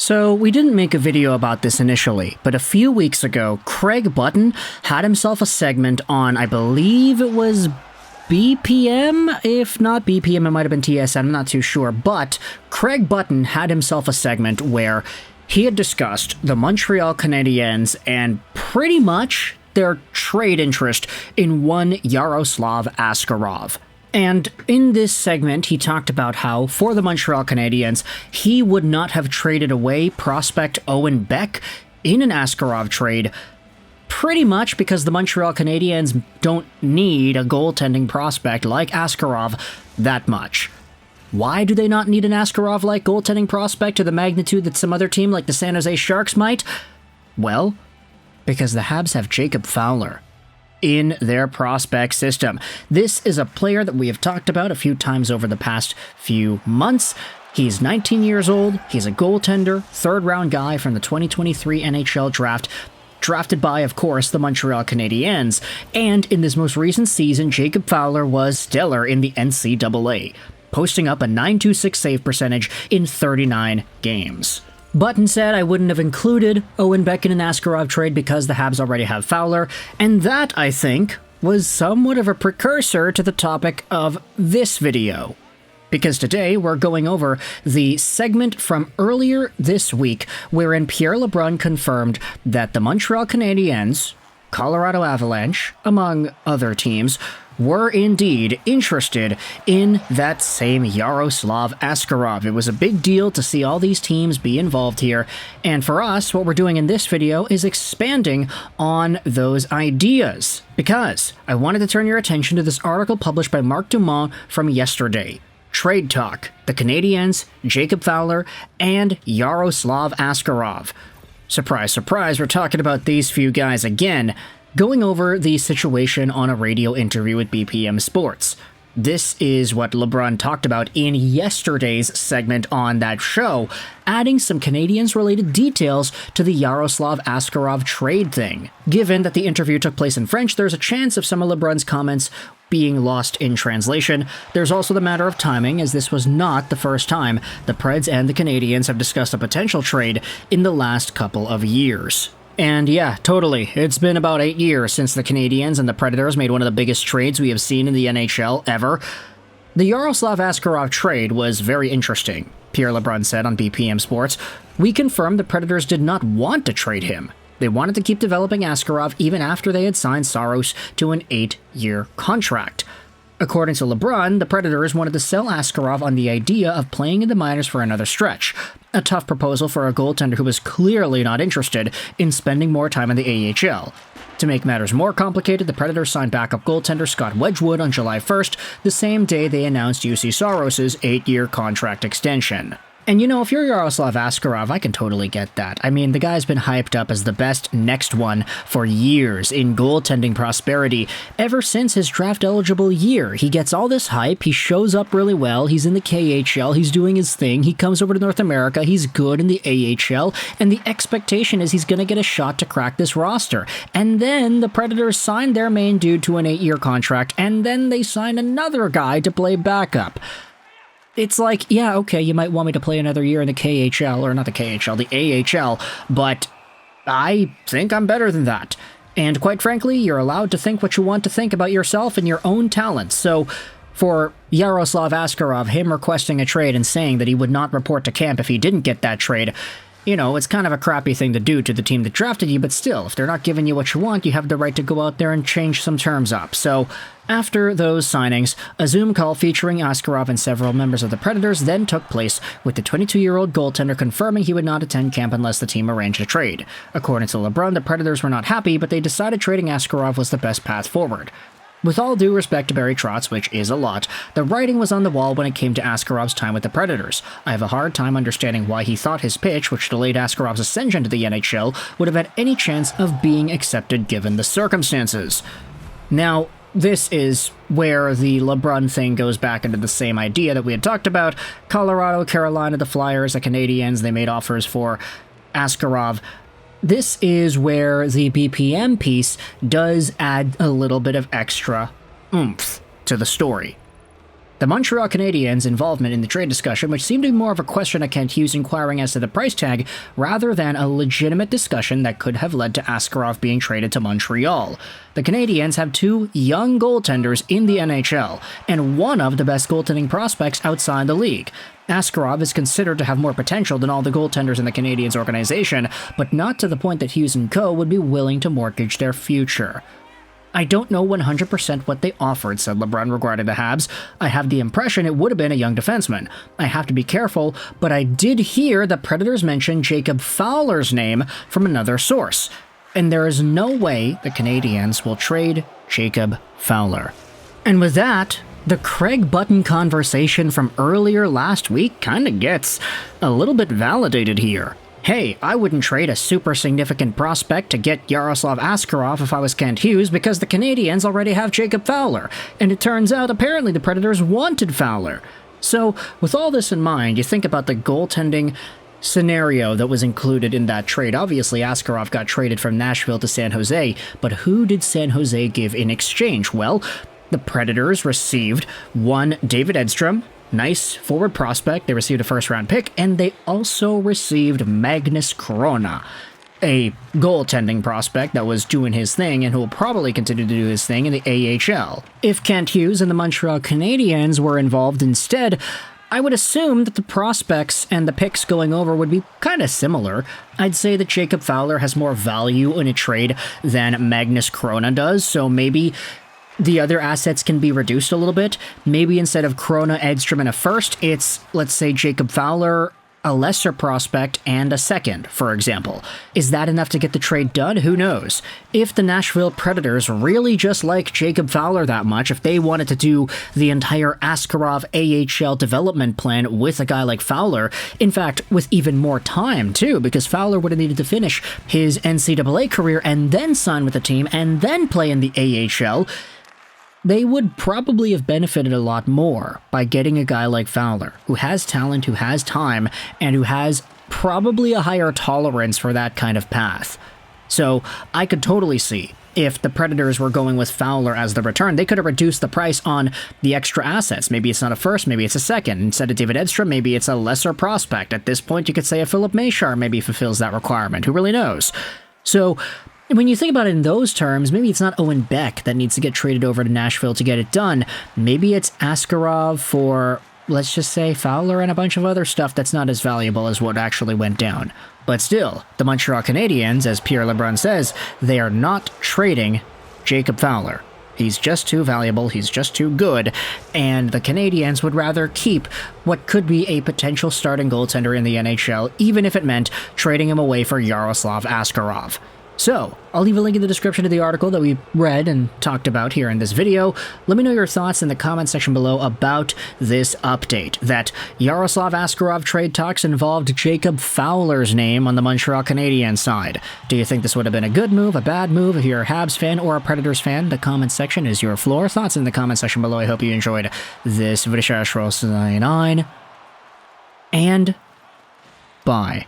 So, we didn't make a video about this initially, but a few weeks ago, Craig Button had himself a segment on, I believe it was BPM? If not BPM, it might have been TSN, I'm not too sure. But Craig Button had himself a segment where he had discussed the Montreal Canadiens and pretty much their trade interest in one Yaroslav Askarov. And in this segment, he talked about how, for the Montreal Canadiens, he would not have traded away prospect Owen Beck in an Askarov trade, pretty much because the Montreal Canadiens don't need a goaltending prospect like Askarov that much. Why do they not need an Askarov-like goaltending prospect to the magnitude that some other team like the San Jose Sharks might? Well, because the Habs have Jacob Fowler in their prospect system. This is a player that we have talked about a few times over the past few months. He's 19 years old, he's a goaltender, third-round guy from the 2023 NHL Draft, drafted by, of course, the Montreal Canadiens, and in this most recent season, Jacob Fowler was stellar in the NCAA, posting up a .926 save percentage in 39 games. Button said I wouldn't have included Owen Beck in an Askarov trade because the Habs already have Fowler, and that, I think, was somewhat of a precursor to the topic of this video. Because today we're going over the segment from earlier this week wherein Pierre Lebrun confirmed that the Montreal Canadiens, Colorado Avalanche, among other teams, were indeed interested in that same Yaroslav Askarov. It was a big deal to see all these teams be involved here, and for us, what we're doing in this video is expanding on those ideas, because I wanted to turn your attention to this article published by Mark Dumont from yesterday. Trade Talk, the Canadiens, Jacob Fowler, and Yaroslav Askarov. Surprise, surprise, we're talking about these few guys again, going over the situation on a radio interview with BPM Sports. This is what Lebrun talked about in yesterday's segment on that show, adding some Canadiens-related details to the Yaroslav Askarov trade thing. Given that the interview took place in French, there's a chance of some of Lebrun's comments being lost in translation. There's also the matter of timing, as this was not the first time the Preds and the Canadiens have discussed a potential trade in the last couple of years. And yeah, totally. It's been about 8 years since the Canadiens and the Predators made one of the biggest trades we have seen in the NHL ever. The Yaroslav Askarov trade was very interesting, Pierre Lebrun said on BPM Sports. We confirmed the Predators did not want to trade him. They wanted to keep developing Askarov even after they had signed Saros to an 8-year contract. According to Lebrun, the Predators wanted to sell Askarov on the idea of playing in the minors for another stretch, a tough proposal for a goaltender who was clearly not interested in spending more time in the AHL. To make matters more complicated, the Predators signed backup goaltender Scott Wedgwood on July 1st, the same day they announced UC Saros' 8-year contract extension. And you know, if you're Yaroslav Askarov, I can totally get that. I mean, the guy's been hyped up as the best next one for years in goaltending prosperity ever since his draft-eligible year. He gets all this hype, he shows up really well, he's in the KHL, he's doing his thing, he comes over to North America, he's good in the AHL, and the expectation is he's gonna get a shot to crack this roster. And then the Predators signed their main dude to an 8-year contract, and then they signed another guy to play backup. It's like, yeah, okay, you might want me to play another year in the KHL, or not the KHL, the AHL, but I think I'm better than that. And quite frankly, you're allowed to think what you want to think about yourself and your own talents. So for Yaroslav Askarov, him requesting a trade and saying that he would not report to camp if he didn't get that trade, you know, it's kind of a crappy thing to do to the team that drafted you, but still, if they're not giving you what you want, you have the right to go out there and change some terms up. So, after those signings, a Zoom call featuring Askarov and several members of the Predators then took place, with the 22-year-old goaltender confirming he would not attend camp unless the team arranged a trade. According to Lebrun, the Predators were not happy, but they decided trading Askarov was the best path forward. With all due respect to Barry Trotz, which is a lot, the writing was on the wall when it came to Askarov's time with the Predators. I have a hard time understanding why he thought his pitch, which delayed Askarov's ascension to the NHL, would have had any chance of being accepted given the circumstances. Now, this is where the Lebrun thing goes back into the same idea that we had talked about. Colorado, Carolina, the Flyers, the Canadiens, they made offers for Askarov. This is where the BPM piece does add a little bit of extra oomph to the story. The Montreal Canadiens' involvement in the trade discussion, which seemed to be more of a question of Kent Hughes inquiring as to the price tag, rather than a legitimate discussion that could have led to Askarov being traded to Montreal. The Canadiens have 2 young goaltenders in the NHL, and one of the best goaltending prospects outside the league. Askarov is considered to have more potential than all the goaltenders in the Canadiens organization, but not to the point that Hughes & Co. would be willing to mortgage their future. I don't know 100% what they offered, said Lebrun regarding the Habs. I have the impression it would have been a young defenseman. I have to be careful, but I did hear the Predators mention Jacob Fowler's name from another source. And there is no way the Canadiens will trade Jacob Fowler. And with that, the Craig Button conversation from earlier last week kinda gets a little bit validated here. Hey, I wouldn't trade a super significant prospect to get Yaroslav Askarov if I was Kent Hughes because the Canadiens already have Jacob Fowler, and it turns out apparently the Predators wanted Fowler. So, with all this in mind, you think about the goaltending scenario that was included in that trade. Obviously, Askarov got traded from Nashville to San Jose, but who did San Jose give in exchange? Well, the Predators received one David Edstrom, nice forward prospect. They received a first-round pick, and they also received Magnus Corona, a goaltending prospect that was doing his thing and who will probably continue to do his thing in the AHL. If Kent Hughes and the Montreal Canadiens were involved instead, I would assume that the prospects and the picks going over would be kind of similar. I'd say that Jacob Fowler has more value in a trade than Magnus Corona does, so maybe the other assets can be reduced a little bit. Maybe instead of Corona, Edstrom, and a first, it's, let's say, Jacob Fowler, a lesser prospect, and a second, for example. Is that enough to get the trade done? Who knows? If the Nashville Predators really just like Jacob Fowler that much, if they wanted to do the entire Askarov AHL development plan with a guy like Fowler, in fact, with even more time, too, because Fowler would have needed to finish his NCAA career and then sign with the team and then play in the AHL, they would probably have benefited a lot more by getting a guy like Fowler, who has talent, who has time, and who has probably a higher tolerance for that kind of path. So I could totally see if the Predators were going with Fowler as the return, they could have reduced the price on the extra assets. Maybe it's not a first, maybe it's a second. Instead of David Edstrom, maybe it's a lesser prospect. At this point, you could say a Philip Machar maybe fulfills that requirement. Who really knows? So when you think about it in those terms, maybe it's not Owen Beck that needs to get traded over to Nashville to get it done. Maybe it's Askarov for, let's just say, Fowler and a bunch of other stuff that's not as valuable as what actually went down. But still, the Montreal Canadiens, as Pierre Lebrun says, they are not trading Jacob Fowler. He's just too valuable, he's just too good, and the Canadiens would rather keep what could be a potential starting goaltender in the NHL, even if it meant trading him away for Yaroslav Askarov. So, I'll leave a link in the description to the article that we read and talked about here in this video. Let me know your thoughts in the comment section below about this update, that Yaroslav Askarov trade talks involved Jacob Fowler's name on the Montreal Canadiens side. Do you think this would have been a good move, a bad move? If you're a Habs fan or a Predators fan, the comment section is your floor. Thoughts in the comment section below. I hope you enjoyed this video. And bye.